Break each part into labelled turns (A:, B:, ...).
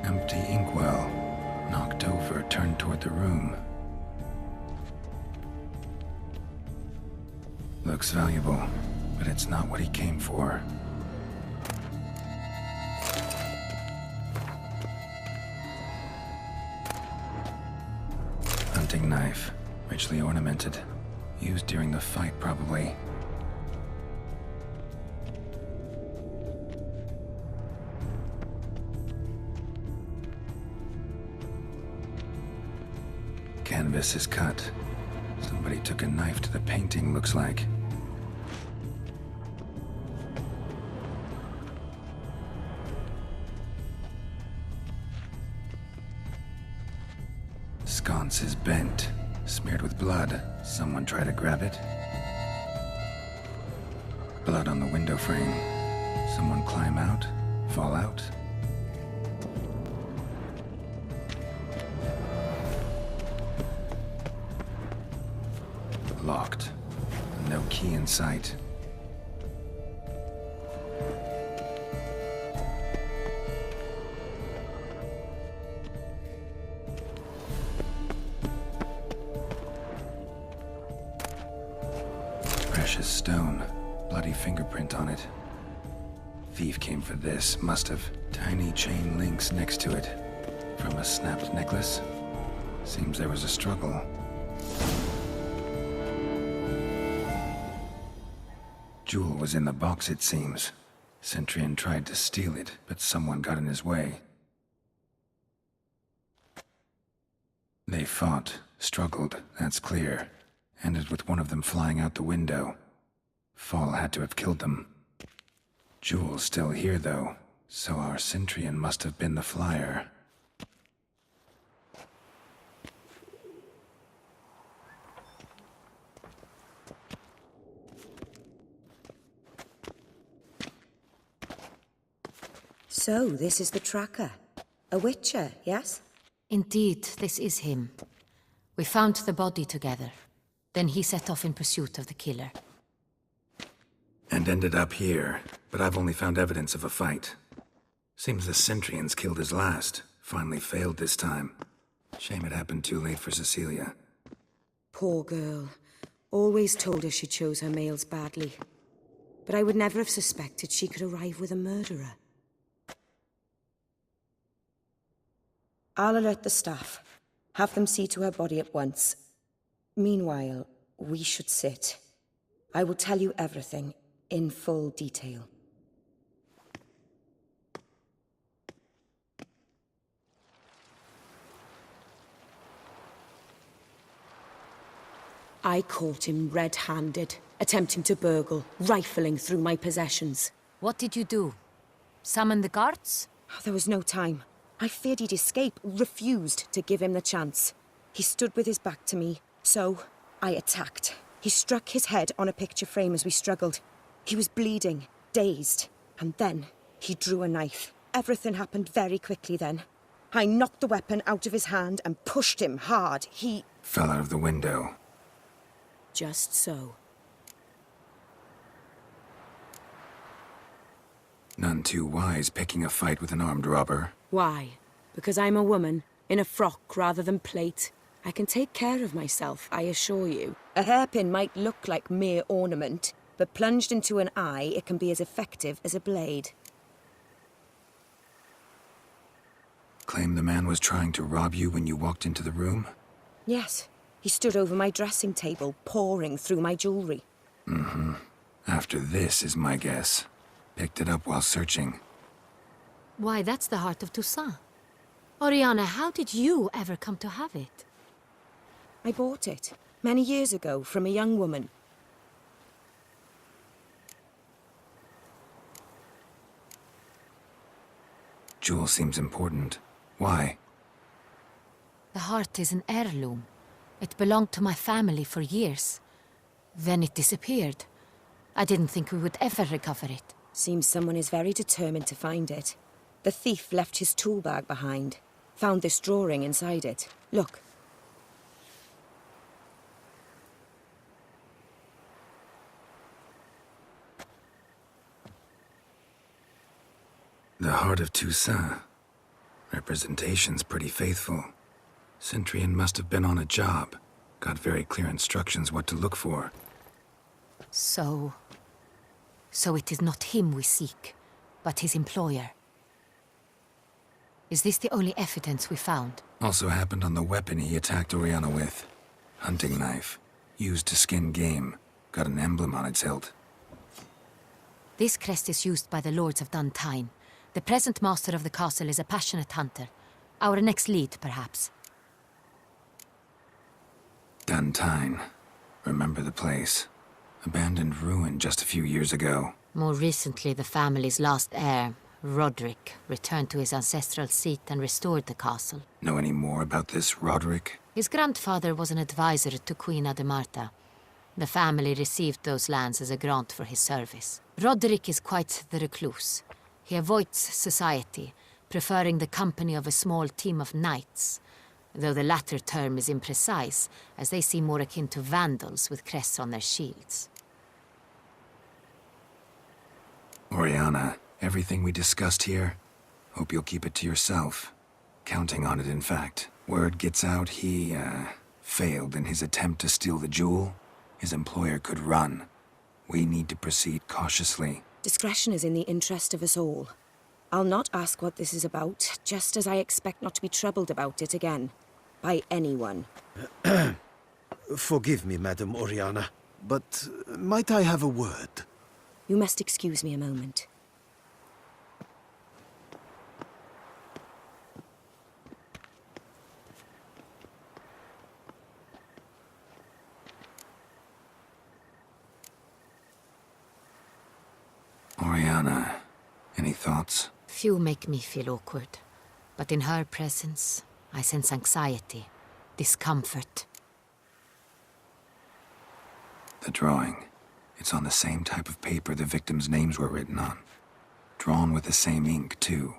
A: Empty inkwell. Knocked over, turned toward the room. Looks valuable, but it's not what he came for. Hunting knife, richly ornamented. Used during the fight, probably. Canvas is cut. Somebody took a knife to the painting, looks like. Sconce is bent, smeared with blood. Someone try to grab it. Blood on the window frame. Someone climb out, fall out. Locked. No key in sight. Precious stone. Bloody fingerprint on it. Thief came for this, must have. Tiny chain links next to it. From a snapped necklace. Seems there was a struggle. Jewel was in the box, it seems. Centurion tried to steal it, but someone got in his way. They fought, struggled, that's clear. Ended with one of them flying out the window. Fall had to have killed them. Jewel's still here, though, so our Centurion must have been the flyer.
B: So, this is the tracker. A Witcher, yes?
C: Indeed, this is him. We found the body together. Then he set off in pursuit of the killer.
A: And ended up here, but I've only found evidence of a fight. Seems the Centurions killed his last. Finally failed this time. Shame it happened too late for Cecilia.
B: Poor girl. Always told her she chose her males badly. But I would never have suspected she could arrive with a murderer. I'll alert the staff. Have them see to her body at once. Meanwhile, we should sit. I will tell you everything, in full detail. I caught him red-handed, attempting to burgle, rifling through my possessions.
C: What did you do? Summon the guards?
B: There was no time. I feared he'd escape, refused to give him the chance. He stood with his back to me, so I attacked. He struck his head on a picture frame as we struggled. He was bleeding, dazed, and then he drew a knife. Everything happened very quickly then. I knocked the weapon out of his hand and pushed him hard. He
A: Fell out of the window.
B: Just so.
A: None too wise picking a fight with an armed robber.
B: Why? Because I'm a woman, in a frock rather than plate. I can take care of myself, I assure you. A hairpin might look like mere ornament, but plunged into an eye, it can be as effective as a blade.
A: Claim the man was trying to rob you when you walked into the room?
B: Yes. He stood over my dressing table, pouring through my jewelry.
A: Mm-hmm. After this is my guess. Picked it up while searching.
C: Why, that's the heart of Toussaint. Oriana, how did you ever come to have it?
B: I bought it, many years ago, from a young woman.
A: Jewel seems important. Why?
C: The heart is an heirloom. It belonged to my family for years. Then it disappeared. I didn't think we would ever recover it.
B: Seems someone is very determined to find it. The thief left his tool bag behind. Found this drawing inside it. Look.
A: The heart of Toussaint. Representation's pretty faithful. Centurion must have been on a job. Got very clear instructions what to look for.
C: So it is not him we seek, but his employer. Is this the only evidence we found?
A: Also happened on the weapon he attacked Oriana with. Hunting knife. Used to skin game. Got an emblem on its hilt.
C: This crest is used by the Lords of Duntine. The present master of the castle is a passionate hunter. Our next lead, perhaps.
A: Duntine. Remember the place. Abandoned ruin just a few years ago.
C: More recently, the family's last heir, Roderick, returned to his ancestral seat and restored the castle.
A: Know any more about this Roderick?
C: His grandfather was an advisor to Queen Ademarta. The family received those lands as a grant for his service. Roderick is quite the recluse. He avoids society, preferring the company of a small team of knights, though the latter term is imprecise, as they seem more akin to vandals with crests on their shields.
A: Oriana, everything we discussed here, hope you'll keep it to yourself. Counting on it, in fact. Word gets out he, failed in his attempt to steal the jewel. His employer could run. We need to proceed cautiously.
B: Discretion is in the interest of us all. I'll not ask what this is about, just as I expect not to be troubled about it again. By anyone.
D: Forgive me, Madam Oriana, but might I have a word?
B: You must excuse me a moment.
A: Oriana, any thoughts?
C: Few make me feel awkward, but in her presence, I sense anxiety, discomfort.
A: The drawing. It's on the same type of paper the victims' names were written on. Drawn with the same ink, too.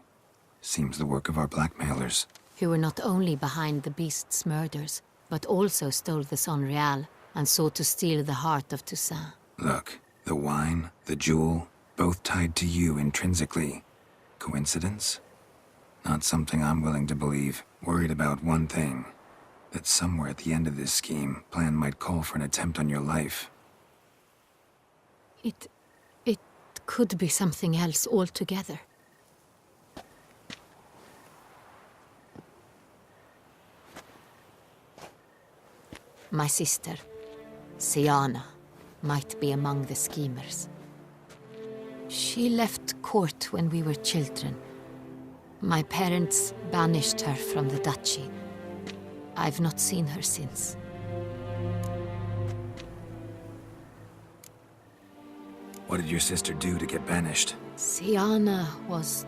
A: Seems the work of our blackmailers.
C: Who were not only behind the beast's murders, but also stole the Sonreal and sought to steal the heart of Toussaint.
A: Look, the wine, the jewel, both tied to you intrinsically. Coincidence? Not something I'm willing to believe. Worried about one thing. That somewhere at the end of this scheme, plan might call for an attempt on your life.
C: It could be something else altogether. My sister, Siana, might be among the schemers. She left court when we were children. My parents banished her from the duchy. I've not seen her since.
A: What did your sister do to get banished?
C: Siana was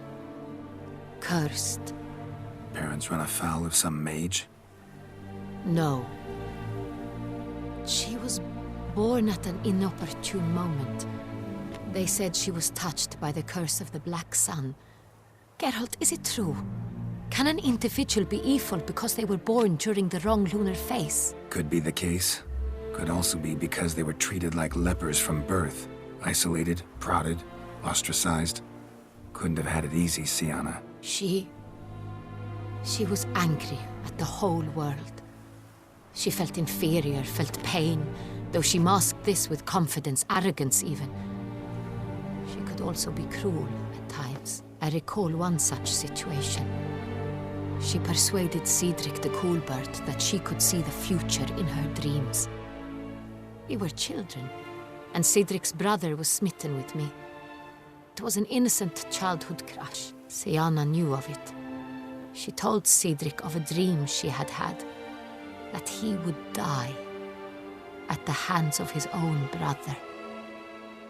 C: cursed.
A: Parents run afoul of some mage?
C: No. She was born at an inopportune moment. They said she was touched by the curse of the Black Sun. Geralt, is it true? Can an individual be evil because they were born during the wrong lunar phase?
A: Could be the case. Could also be because they were treated like lepers from birth. Isolated, prodded, ostracized. Couldn't have had it easy, Siana.
C: She was angry at the whole world. She felt inferior, felt pain, though she masked this with confidence, arrogance even. She could also be cruel at times. I recall one such situation. She persuaded Cedric the Coolbird that she could see the future in her dreams. We were children, and Cedric's brother was smitten with me. It was an innocent childhood crush. Siana knew of it. She told Cedric of a dream she had had, that he would die at the hands of his own brother.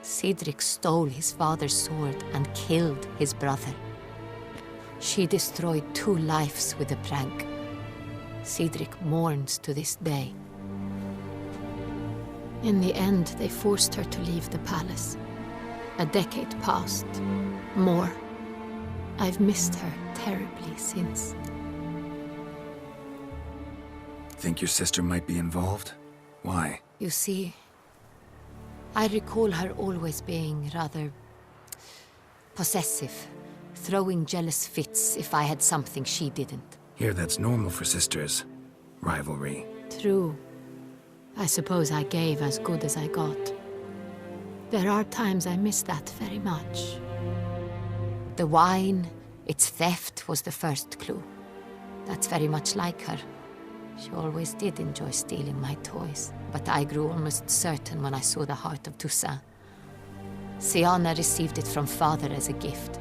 C: Cedric stole his father's sword and killed his brother. She destroyed 2 lives with a prank. Cedric mourns to this day. In the end, they forced her to leave the palace. A decade passed. More. I've missed her terribly since.
A: Think your sister might be involved? Why?
C: You see, I recall her always being rather possessive, throwing jealous fits if I had something she didn't.
A: Here, that's normal for sisters. Rivalry.
C: True. I suppose I gave as good as I got. There are times I miss that very much. The wine, its theft, was the first clue. That's very much like her. She always did enjoy stealing my toys, but I grew almost certain when I saw the heart of Toussaint. Siana received it from father as a gift.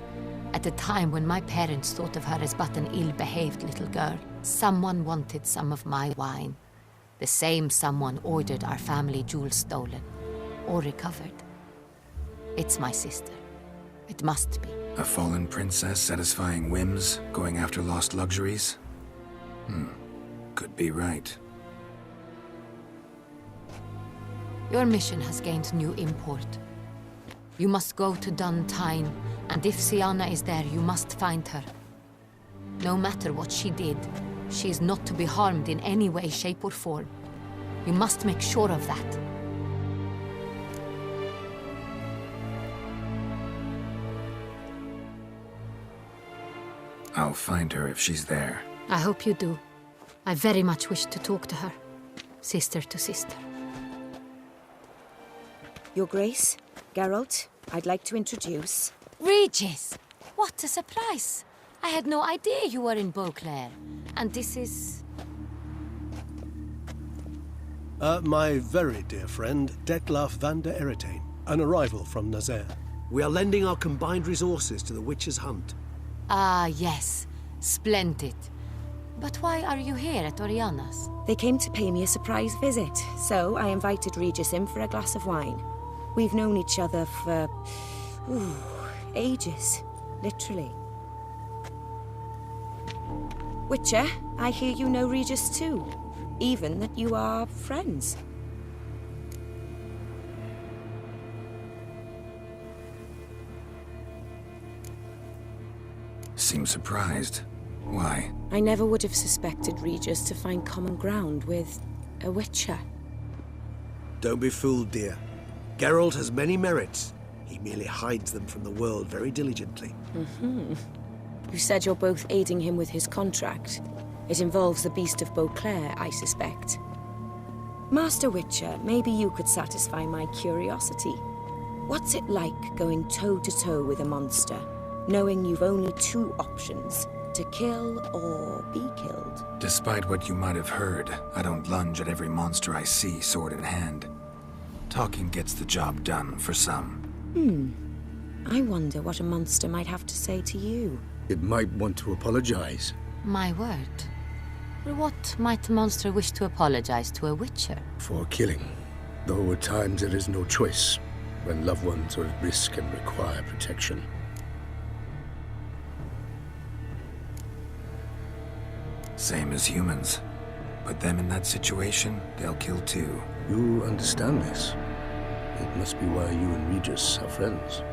C: At a time when my parents thought of her as but an ill-behaved little girl, someone wanted some of my wine. The same someone ordered our family jewels stolen, or recovered. It's my sister. It must be.
A: A fallen princess satisfying whims, going after lost luxuries? Could be right.
C: Your mission has gained new import. You must go to Dun Tine, and if Siana is there, you must find her. No matter what she did, she is not to be harmed in any way, shape, or form. You must make sure of that.
A: I'll find her if she's there.
C: I hope you do. I very much wish to talk to her. Sister to sister.
B: Your Grace, Geralt, I'd like to introduce...
C: Regis! What a surprise! I had no idea you were in Beauclair. And this is...
D: My very dear friend, Dettlaff van der Eretain, an arrival from Nazaire. We are lending our combined resources to the Witcher's Hunt.
C: Ah, yes. Splendid. But why are you here at Oriana's?
B: They came to pay me a surprise visit, so I invited Regis in for a glass of wine. We've known each other for... ages. Literally. Witcher, I hear you know Regis too. Even that you are friends.
A: Seem surprised. Why?
B: I never would have suspected Regis to find common ground with a Witcher.
D: Don't be fooled, dear. Geralt has many merits. He merely hides them from the world very diligently.
B: You said you're both aiding him with his contract. It involves the Beast of Beauclair, I suspect. Master Witcher, maybe you could satisfy my curiosity. What's it like going toe-to-toe with a monster, knowing you've only two options, to kill or be killed?
A: Despite what you might have heard, I don't lunge at every monster I see sword in hand. Talking gets the job done for some.
B: I wonder what a monster might have to say to you.
E: It might want to apologize.
C: My word. What might a monster wish to apologize to a Witcher?
E: For killing. Though at times there is no choice, when loved ones are at risk and require protection.
A: Same as humans. Put them in that situation, they'll kill too.
E: You understand this. It must be why you and Regis are friends.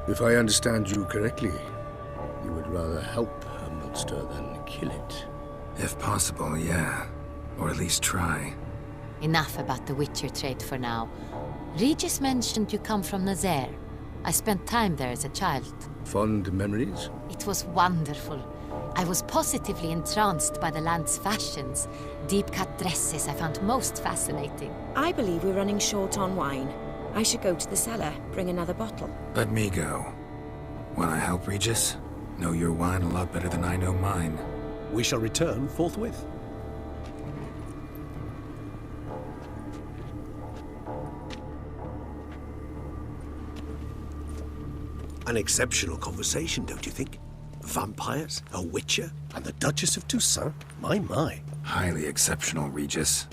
E: If I understand you correctly, you would rather help a monster than kill it.
A: If possible, yeah. Or at least try.
C: Enough about the Witcher trade for now. Regis mentioned you come from Nazaire. I spent time there as a child.
E: Fond memories?
C: It was wonderful. I was positively entranced by the land's fashions. Deep-cut dresses I found most fascinating.
B: I believe we're running short on wine. I should go to the cellar, bring another bottle.
A: Let me go. Wanna help, Regis? Know your wine a lot better than I know mine.
D: We shall return forthwith. An exceptional conversation, don't you think? Vampires, a Witcher, and the Duchess of Toussaint? My.
A: Highly exceptional, Regis.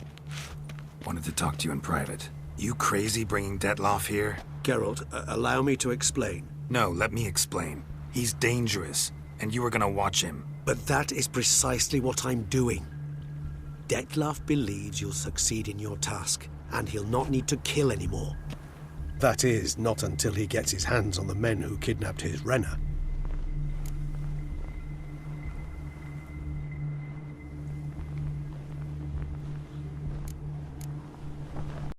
A: Wanted to talk to you in private. You crazy bringing Dettlaff here?
D: Geralt, allow me to explain.
A: No, let me explain. He's dangerous, and you were gonna watch him.
D: But that is precisely what I'm doing. Dettlaff believes you'll succeed in your task, and he'll not need to kill anymore. That is, not until he gets his hands on the men who kidnapped his Renna.